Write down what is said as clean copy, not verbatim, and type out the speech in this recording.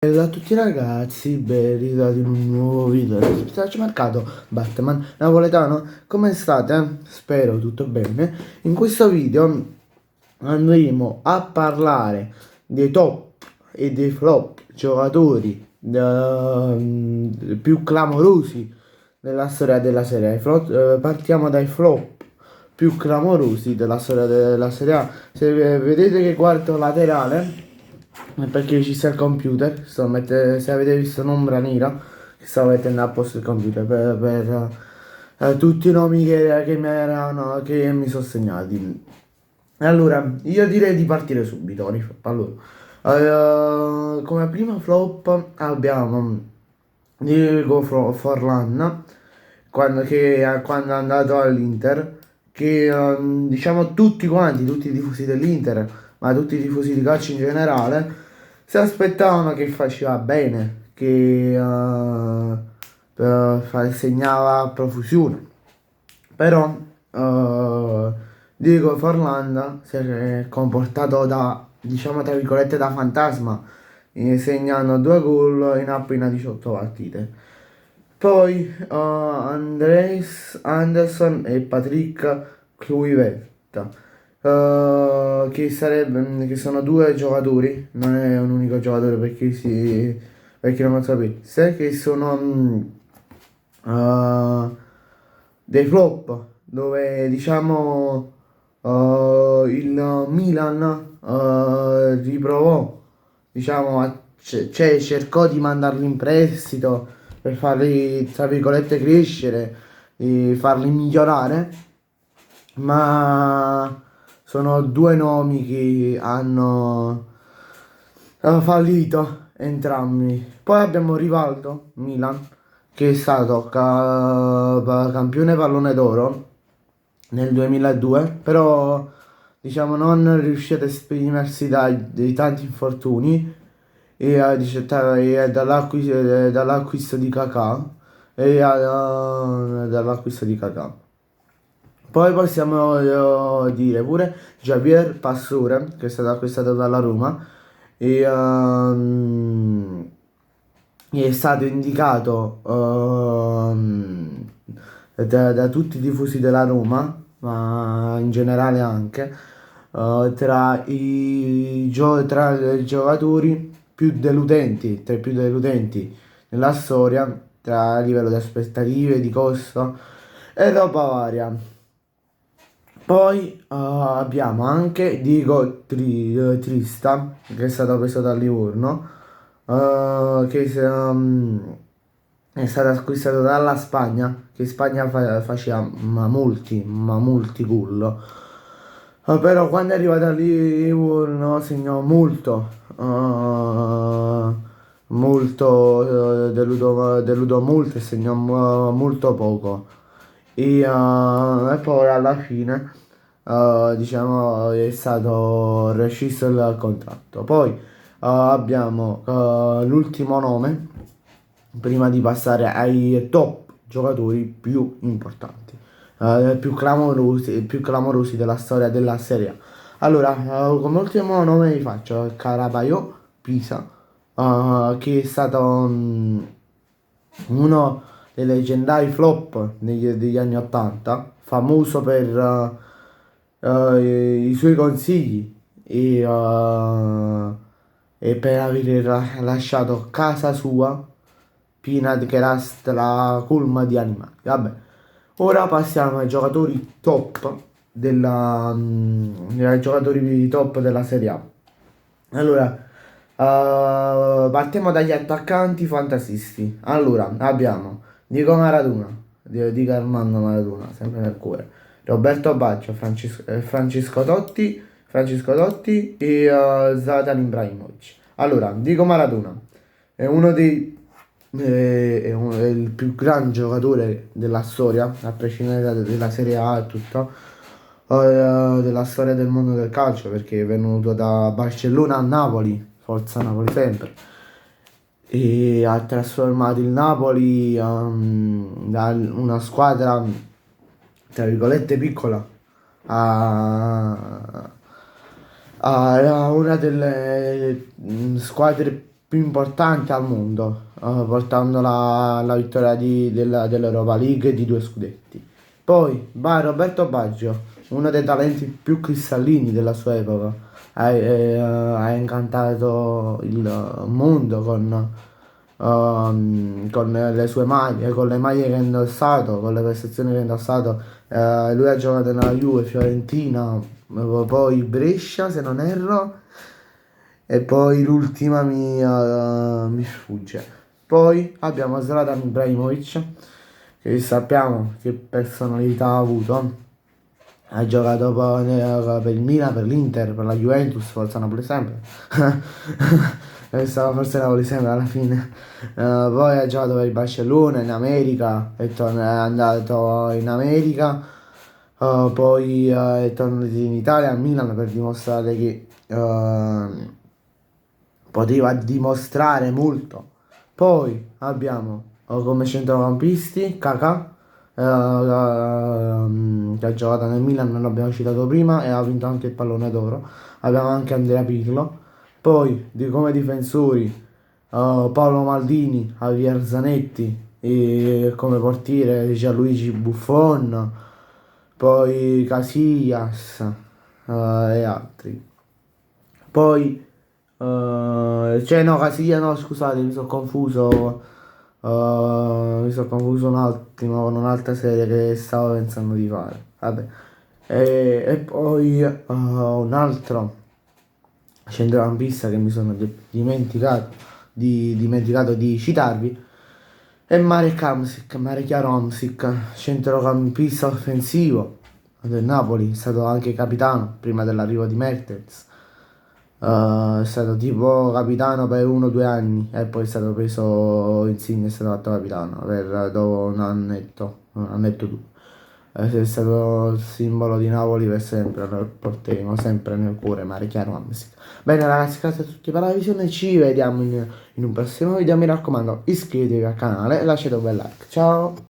Ciao a tutti ragazzi, ben ritrovati in un nuovo video del mercato Batman napoletano. Come state? Spero tutto bene. In questo video andremo a parlare dei top e dei flop giocatori più clamorosi nella storia della serie. Partiamo dai flop più clamorosi della storia della Serie A. Se vedete che quarto laterale è perché ci sta il computer, se avete visto un'ombra nera che stavo mettendo a posto il computer per tutti i nomi che mi sono segnati. Allora, io direi di partire subito con i flop. Allora, come prima flop abbiamo Diego Forlan quando è andato all'Inter, che diciamo tutti i tifosi dell'Inter, ma tutti i tifosi di calcio in generale, si aspettavano che faceva bene, che segnava a profusione. Però Diego Forlan si è comportato da, diciamo tra virgolette, da fantasma, segnando 2 gol in appena 18 partite. Poi Andres Anderson e Patrick Kluivert, che sono due giocatori, non è un unico giocatore per chi non lo sapesse, che sono dei flop, dove diciamo il Milan riprovò, diciamo, cioè cercò di mandarli in prestito per farli, tra virgolette, crescere e farli migliorare, ma sono due nomi che hanno fallito entrambi. Poi abbiamo Rivaldo, Milan, che è stato campione pallone d'oro nel 2002, però diciamo non riuscì ad esprimersi dai tanti infortuni e dall'acquisto di Kakà dall'acquisto di Kakà. Poi possiamo dire pure Javier Pastore, che è stato acquistato dalla Roma e è stato indicato da tutti i tifosi della Roma, ma in generale anche tra i giocatori tra i più deludenti nella storia, tra a livello di aspettative, di costo e roba varia. Poi abbiamo anche Diego Trista, che è stato preso dal Livorno, è stato acquistato dalla Spagna, che in Spagna faceva ma molti gol. Però quando è arrivato a Livorno segnò deludò molto e segnò molto poco. E poi alla fine diciamo è stato rescisso il contratto. Poi abbiamo l'ultimo nome prima di passare ai top giocatori più importanti, più clamorosi della storia della Serie A. Allora, come ultimo nome vi faccio Caraballo Pisa, che è stato uno dei leggendari flop degli anni 80, famoso per i suoi consigli e per aver lasciato casa sua piena che era stracolma di animali. Vabbè, ora passiamo ai giocatori top ai giocatori top della Serie A. Allora, partiamo dagli attaccanti fantasisti. Allora, abbiamo Diego Maradona, Diego Armando Maradona, sempre nel cuore. Roberto Baggio, Francesco Totti e Zlatan Ibrahimovic. Allora, Diego Maradona è uno dei è il più grande giocatore della storia, a prescindere della Serie A e tutto, della storia del mondo del calcio, perché è venuto da Barcellona a Napoli, forza Napoli sempre, e ha trasformato il Napoli da una squadra, tra virgolette, piccola a una delle squadre più importante al mondo, portando la vittoria dell'Europa League e di 2 scudetti. Poi Roberto Baggio, uno dei talenti più cristallini della sua epoca, ha incantato il mondo con le sue maglie, con le maglie che ha indossato, con le prestazioni che ha indossato. Lui ha giocato nella Juve, Fiorentina, poi Brescia se non erro, e poi l'ultima mi sfugge. Poi abbiamo Zlatan Ibrahimovic, che sappiamo che personalità ha avuto. Ha giocato poi per il Milan, per l'Inter, per la Juventus, forza Napoli sempre. Stava forse Napoli sempre alla fine. Poi ha giocato per il Barcellona in America, è andato in America. Poi è tornato in Italia, a Milan, per dimostrare che poteva dimostrare molto. Poi abbiamo come centrocampisti Kakà, che ha giocato nel Milan, non l'abbiamo citato prima, e ha vinto anche il pallone d'oro. Abbiamo anche Andrea Pirlo. Poi come difensori Paolo Maldini, Javier Zanetti, e come portiere Gianluigi Buffon, poi Casillas e altri. Poi, cioè no, Casiglia no, scusate, mi sono confuso un attimo con un'altra serie che stavo pensando di fare. Vabbè. E poi un altro centrocampista che mi sono dimenticato di citarvi è Marek Hamsik, centrocampista offensivo del Napoli, è stato anche capitano prima dell'arrivo di Mertens. È stato tipo capitano per 1 o 2 anni e poi è stato preso Insigne, è stato fatto capitano per dopo un annetto tu. È stato il simbolo di Napoli per sempre, lo porteremo sempre nel cuore, ma chiaro Hamsik. Bene ragazzi, grazie a tutti per la visione, ci vediamo in un prossimo video, mi raccomando iscrivetevi al canale e lasciate un bel like, ciao!